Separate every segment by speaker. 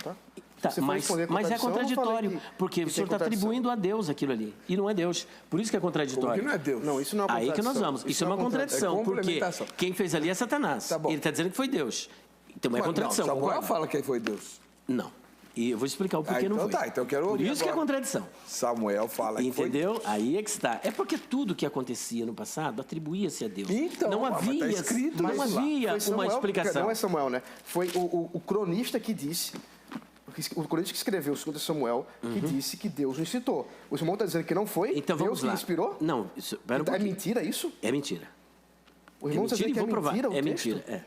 Speaker 1: tá?
Speaker 2: Tá, mas é contraditório, porque o senhor está atribuindo a Deus aquilo ali, e não é Deus. Por isso que é contraditório.
Speaker 3: Como que não é Deus?
Speaker 1: Não, isso não é uma contradição.
Speaker 2: Aí que nós vamos. Isso é uma contradição, porque quem fez ali é Satanás.
Speaker 3: Tá bom.
Speaker 2: Ele está dizendo que foi Deus. Então é contradição.
Speaker 3: Não, Samuel fala que foi Deus.
Speaker 2: Não. E eu vou explicar o porquê não foi.
Speaker 3: Tá, então eu quero ouvir.
Speaker 2: Por isso que é contradição.
Speaker 3: Samuel fala que foi.
Speaker 2: Entendeu? Aí é que está. É porque tudo que acontecia no passado atribuía-se a Deus.
Speaker 3: Então,
Speaker 2: não havia,
Speaker 3: tá escrito,
Speaker 2: não havia uma explicação.
Speaker 1: Não é Samuel, né? Foi o cronista que disse, o cronista que escreveu o 2 Samuel, que disse que Deus o incitou. O Samuel está dizendo que não foi
Speaker 2: então,
Speaker 1: Deus que inspirou?
Speaker 2: Não, pera um pouquinho.
Speaker 1: É mentira isso?
Speaker 2: É mentira.
Speaker 1: O irmão está dizendo que é mentira o texto?
Speaker 2: É mentira,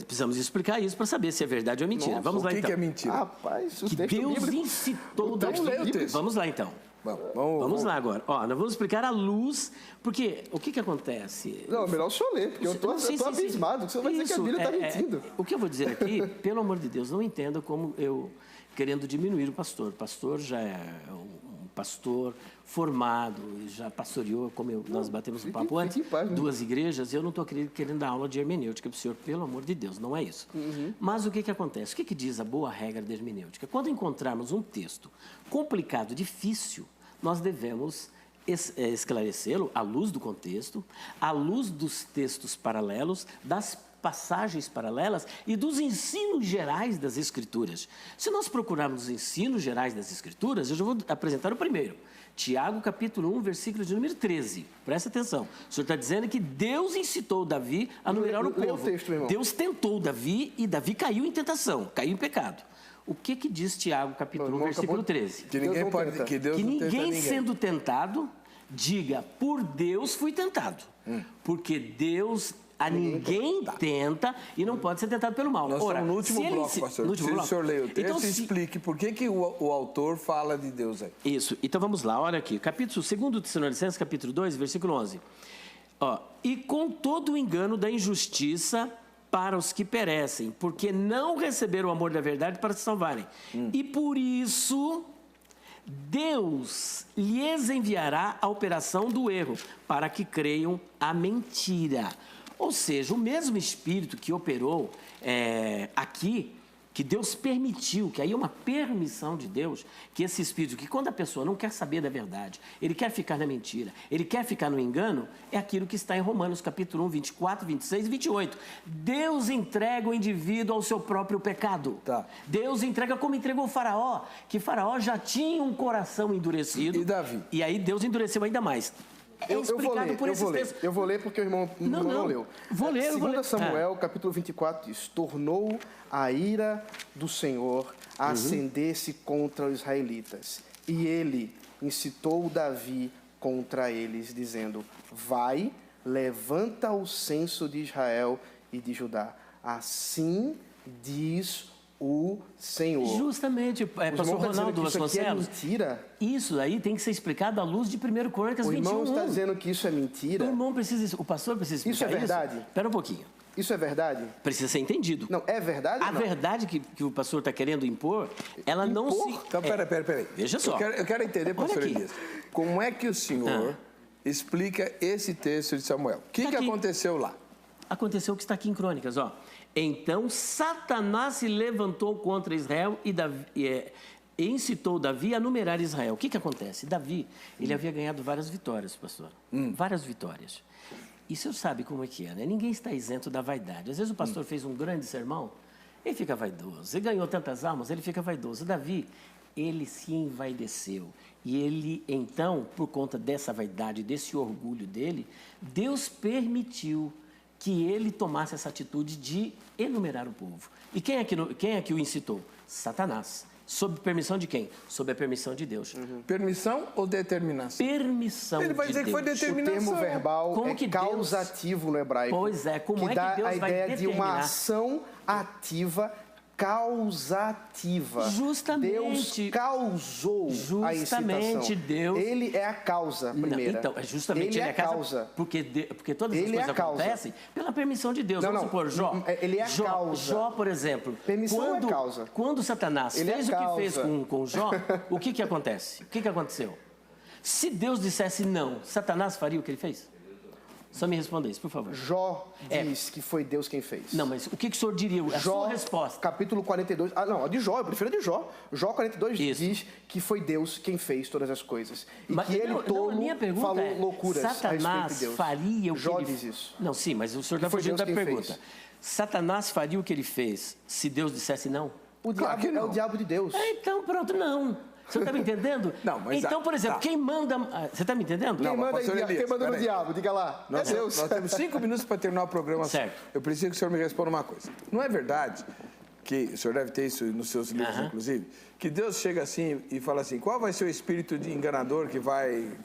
Speaker 2: Precisamos explicar isso para saber se é verdade ou é mentira.
Speaker 1: Nossa,
Speaker 2: vamos lá, então.
Speaker 3: O que é mentira?
Speaker 1: Rapaz, o
Speaker 2: que
Speaker 1: texto
Speaker 2: Deus
Speaker 1: bíblico...
Speaker 2: incitou...
Speaker 3: o texto.
Speaker 2: Vamos lá, então. Vamos lá agora. Ó, nós vamos explicar à luz, porque o que acontece?
Speaker 1: Não, é melhor o senhor ler, porque eu estou abismado. O senhor vai dizer que a Bíblia está mentindo.
Speaker 2: O que eu vou dizer aqui, pelo amor de Deus, não entenda como eu querendo diminuir o pastor. O pastor já é um pastor formado, já pastoreou, como nós batemos um papo antes, duas igrejas. Eu não estou querendo dar aula de hermenêutica para o senhor, pelo amor de Deus, não é isso. Mas o que acontece? O que diz a boa regra da hermenêutica? Quando encontrarmos um texto complicado, difícil, nós devemos esclarecê-lo à luz do contexto, à luz dos textos paralelos, das passagens paralelas e dos ensinos gerais das Escrituras. Se nós procurarmos os ensinos gerais das Escrituras, eu já vou apresentar o primeiro. Tiago, capítulo 1, versículo de número 13. Presta atenção. O senhor está dizendo que Deus incitou Davi a numerar o povo. Deus tentou Davi e Davi caiu em tentação, caiu em pecado. O que diz Tiago, capítulo 1, versículo 13?
Speaker 3: Que ninguém pode, que Deus
Speaker 2: que
Speaker 3: não
Speaker 2: ninguém
Speaker 3: tenta ninguém.
Speaker 2: Sendo tentado, diga, por Deus fui tentado. Porque Deus a ninguém tenta e não pode ser tentado pelo mal.
Speaker 3: Nós estamos no último bloco, pastor.
Speaker 2: No último bloco.
Speaker 3: O senhor leia o texto
Speaker 2: então,
Speaker 3: e explique por que o autor fala de Deus aí.
Speaker 2: Isso. Então vamos lá, olha aqui. Capítulo 2 Tessalonicenses, capítulo 2, versículo 11. E com todo o engano da injustiça para os que perecem, porque não receberam o amor da verdade para se salvarem. E por isso Deus lhes enviará a operação do erro, para que creiam a mentira. Ou seja, o mesmo Espírito que operou aqui, que Deus permitiu, que aí é uma permissão de Deus, que esse Espírito, que quando a pessoa não quer saber da verdade, ele quer ficar na mentira, ele quer ficar no engano, é aquilo que está em Romanos capítulo 1, 24, 26 e 28. Deus entrega o indivíduo ao seu próprio pecado.
Speaker 3: Tá.
Speaker 2: Deus entrega como entregou o Faraó, que Faraó já tinha um coração endurecido.
Speaker 3: E Davi?
Speaker 2: E aí Deus endureceu ainda mais. Eu
Speaker 1: vou ler porque o irmão não leu.
Speaker 2: Vou ler.
Speaker 1: 2 Samuel, capítulo 24, diz: tornou a ira do Senhor a acender-se contra os israelitas. E ele incitou Davi contra eles, dizendo: vai, levanta o censo de Israel e de Judá. Assim diz o Senhor.
Speaker 2: Justamente, pastor Ronaldo Vasconcelos.
Speaker 1: Isso aqui é mentira?
Speaker 2: Isso aí tem que ser explicado à luz de 1 Crônicas 21.
Speaker 1: O irmão está dizendo que isso é mentira?
Speaker 2: O pastor precisa explicar isso.
Speaker 1: Isso é verdade?
Speaker 2: Espera um pouquinho.
Speaker 1: Isso é verdade?
Speaker 2: Precisa ser entendido.
Speaker 1: Não, é verdade?
Speaker 2: A verdade que o pastor está querendo impor, ela não se...
Speaker 3: Então, peraí.
Speaker 2: Veja só.
Speaker 3: Eu quero entender, pastor Elias, como é que o senhor explica esse texto de Samuel? O que aconteceu lá? Aconteceu
Speaker 2: o que está aqui em Crônicas, Então, Satanás se levantou contra Israel e incitou Davi a numerar Israel. O que acontece? Davi, ele havia ganhado várias vitórias, pastor. Várias vitórias. E o senhor sabe como é que é, né? Ninguém está isento da vaidade. Às vezes o pastor fez um grande sermão, ele fica vaidoso. Ele ganhou tantas almas, ele fica vaidoso. Davi, ele se envaideceu. E ele, então, por conta dessa vaidade, desse orgulho dele, Deus permitiu que ele tomasse essa atitude de enumerar o povo. E quem é que o incitou? Satanás. Sob permissão de quem? Sob a permissão de Deus.
Speaker 3: Permissão ou determinação?
Speaker 2: Permissão de Deus.
Speaker 3: Ele vai dizer que foi determinação.
Speaker 1: O termo verbal
Speaker 2: como que
Speaker 1: causativo no hebraico.
Speaker 2: Pois é, como
Speaker 1: que
Speaker 2: é
Speaker 1: dá
Speaker 2: que Deus
Speaker 1: a
Speaker 2: vai
Speaker 1: ideia
Speaker 2: determinar?
Speaker 1: de uma ação ativa causativa.
Speaker 2: Justamente.
Speaker 1: Deus causou a incitação.
Speaker 2: Deus.
Speaker 1: Ele é a causa primeira.
Speaker 2: Então, justamente ele é a causa. Porque todas as coisas acontecem pela permissão de Deus. Vamos supor, Jó.
Speaker 1: Ele é a causa.
Speaker 2: Jó, por exemplo.
Speaker 1: Permissão é causa.
Speaker 2: Quando Satanás fez o que fez com Jó, o que acontece? O que aconteceu? Se Deus dissesse não, Satanás faria o que ele fez? Só me responda isso, por favor.
Speaker 1: Jó diz que foi Deus quem fez.
Speaker 2: Não, mas o que o senhor diria? A
Speaker 1: Jó,
Speaker 2: sua resposta.
Speaker 1: capítulo 42. Ah, não, a de Jó, eu prefiro a de Jó. Jó 42
Speaker 2: Isso.
Speaker 1: diz que foi Deus quem fez todas as coisas. E
Speaker 2: Mas,
Speaker 1: que ele
Speaker 2: a minha pergunta
Speaker 1: falou loucuras a respeito
Speaker 2: Satanás
Speaker 1: de Deus.
Speaker 2: faria o que
Speaker 1: Jó
Speaker 2: ele...
Speaker 1: diz isso.
Speaker 2: Não, sim, mas o senhor está
Speaker 1: foi
Speaker 2: fugindo da
Speaker 1: Deus quem
Speaker 2: pergunta.
Speaker 1: fez.
Speaker 2: Satanás faria o que ele fez se Deus dissesse não?
Speaker 1: O
Speaker 3: Claro
Speaker 1: diabo
Speaker 3: que
Speaker 1: é
Speaker 3: não.
Speaker 1: o diabo de Deus.
Speaker 2: Então, pronto, não. Você está me entendendo?
Speaker 3: Não, mas
Speaker 2: então, por exemplo,
Speaker 3: tá.
Speaker 2: quem manda... Você está me entendendo?
Speaker 3: Não,
Speaker 1: Quem manda,
Speaker 3: pastor Elias,
Speaker 1: quem manda no
Speaker 3: peraí.
Speaker 1: diabo? Diga lá. É Deus.
Speaker 3: Nós temos 5 minutos para terminar o programa.
Speaker 2: Certo.
Speaker 3: Eu preciso que o senhor me responda uma coisa. Não é verdade que, o senhor deve ter isso nos seus livros, inclusive, que Deus chega assim e fala assim, qual vai ser o espírito de enganador que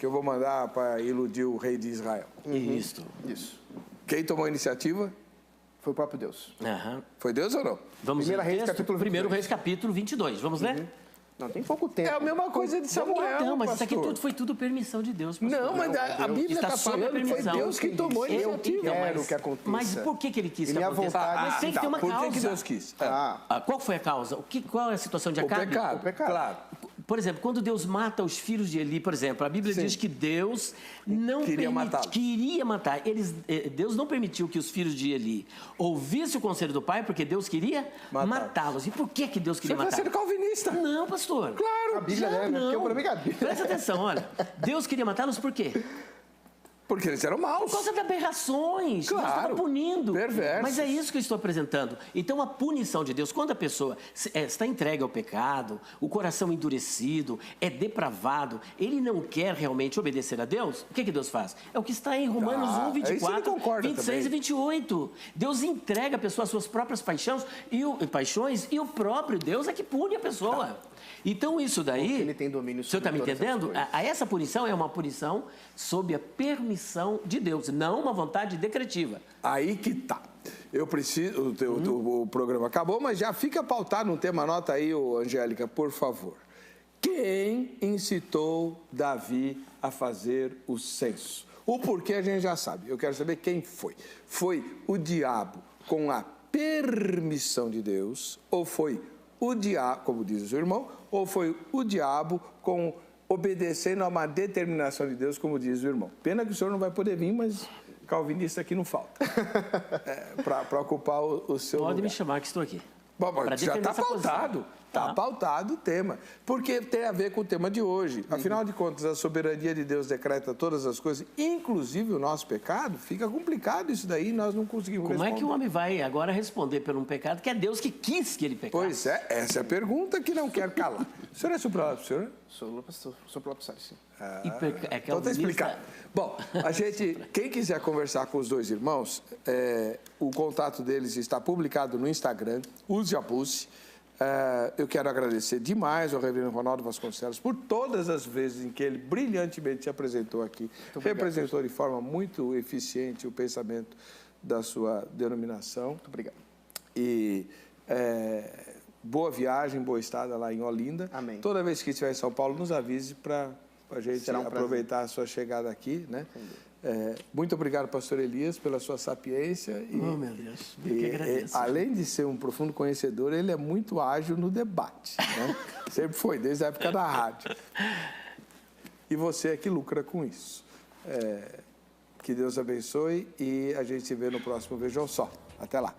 Speaker 3: eu vou mandar para iludir o rei de Israel?
Speaker 2: Isso.
Speaker 1: Isso.
Speaker 3: Quem tomou a iniciativa?
Speaker 1: Foi o próprio Deus.
Speaker 2: Aham.
Speaker 3: Foi Deus ou não?
Speaker 2: Vamos
Speaker 1: Primeira
Speaker 2: ler o
Speaker 1: Reis,
Speaker 2: texto?
Speaker 1: capítulo 22.
Speaker 2: Primeiro Reis, capítulo 22. Vamos ler?
Speaker 1: Não, tem pouco tempo.
Speaker 3: É a mesma coisa de Samuel,
Speaker 2: Não, mas isso aqui
Speaker 3: pastor.
Speaker 2: foi tudo permissão de Deus, pastor.
Speaker 3: Não, mas a Bíblia
Speaker 2: Está
Speaker 3: está
Speaker 2: sob a
Speaker 3: falando que foi
Speaker 2: permissão.
Speaker 3: Deus que tomou a
Speaker 1: Eu
Speaker 3: iniciativa.
Speaker 1: quero que aconteça.
Speaker 2: Mas por que ele quis
Speaker 1: E
Speaker 2: que
Speaker 1: minha
Speaker 2: aconteça?
Speaker 1: vontade-
Speaker 2: Mas tem que ter uma
Speaker 3: por
Speaker 2: causa.
Speaker 3: que Deus quis?
Speaker 2: Qual foi a causa? Qual é a situação de
Speaker 3: O
Speaker 2: Acabe?
Speaker 3: pecado,
Speaker 1: O pecado.
Speaker 3: claro.
Speaker 2: Por exemplo, quando Deus mata os filhos de Eli, por exemplo, a Bíblia diz que Deus não
Speaker 3: Queria matá-los.
Speaker 2: queria matar. Deus não permitiu que os filhos de Eli ouvissem o conselho do pai, porque Deus queria matá-los. E por que Deus queria
Speaker 3: Você está sendo
Speaker 2: matá-los?
Speaker 3: calvinista.
Speaker 2: Não, pastor.
Speaker 3: Claro.
Speaker 1: A Bíblia é, né? Porque o problema é que a Bíblia...
Speaker 2: Presta atenção, olha. Deus queria matá-los por quê?
Speaker 3: Porque eles eram maus.
Speaker 2: Por causa de aberrações.
Speaker 3: Claro.
Speaker 2: Deus estava punindo.
Speaker 3: Perversos.
Speaker 2: Mas é isso que eu estou apresentando. Então, a punição de Deus, quando a pessoa está entregue ao pecado, o coração endurecido, é depravado, ele não quer realmente obedecer a Deus, o que Deus faz? É o que está em Romanos 1,
Speaker 3: isso ele
Speaker 2: 24,
Speaker 3: concorda
Speaker 2: 26
Speaker 3: também.
Speaker 2: e 28. Deus entrega a pessoa às suas próprias paixões e o próprio Deus é que pune a pessoa. Então, isso daí...
Speaker 1: Porque ele tem domínio
Speaker 2: O senhor está
Speaker 1: sobre
Speaker 2: me
Speaker 1: todas essas
Speaker 2: entendendo?
Speaker 1: coisas.
Speaker 2: Essa punição é uma punição sob a permissão de Deus, não uma vontade decretiva.
Speaker 3: Aí que tá. Eu preciso... O programa acabou, mas já fica pautado um tema. Anota aí, Angélica, por favor. Quem incitou Davi a fazer o censo? O porquê a gente já sabe. Eu quero saber quem foi. Foi o diabo com a permissão de Deus? Ou foi o diabo, como diz o seu irmão, ou foi o diabo obedecendo a uma determinação de Deus, como diz o irmão? Pena que o senhor não vai poder vir, mas calvinista aqui não falta. Para ocupar o seu
Speaker 2: Pode
Speaker 3: lugar.
Speaker 2: me chamar que estou aqui.
Speaker 3: Bom,
Speaker 2: Pra
Speaker 3: já
Speaker 2: defender
Speaker 3: está
Speaker 2: essa posição.
Speaker 3: pautado. Está pautado o tema. Porque tem a ver com o tema de hoje. Afinal de contas, a soberania de Deus decreta todas as coisas, inclusive o nosso pecado. Fica complicado isso daí, nós não conseguimos
Speaker 2: Como
Speaker 3: responder.
Speaker 2: é que o homem vai agora responder por um pecado que é Deus que quis que ele pecasse?
Speaker 3: Pois é, essa é a pergunta que não quer calar. O senhor é supralado, senhor?
Speaker 1: Sou proprietário, sim.
Speaker 3: Então está explicado. Bom, quem quiser conversar com os dois irmãos, o contato deles está publicado no Instagram, Use a Pulse. Eu quero agradecer demais ao reverendo Ronaldo Vasconcelos por todas as vezes em que ele brilhantemente se apresentou aqui, representou de forma muito eficiente o pensamento da sua denominação.
Speaker 1: Muito obrigado.
Speaker 3: E boa viagem, boa estada lá em Olinda.
Speaker 1: Amém.
Speaker 3: Toda vez que estiver em São Paulo, nos avise para a gente
Speaker 1: Será um
Speaker 3: aproveitar a sua chegada aqui, né? Muito obrigado, pastor Elias, pela sua sapiência.
Speaker 2: Oh, meu Deus, eu que agradeço.
Speaker 3: Além de ser um profundo conhecedor, ele é muito ágil no debate. Né? Sempre foi, desde a época da rádio. E você é que lucra com isso. Que Deus abençoe e a gente se vê no próximo Vejam Só. Até lá.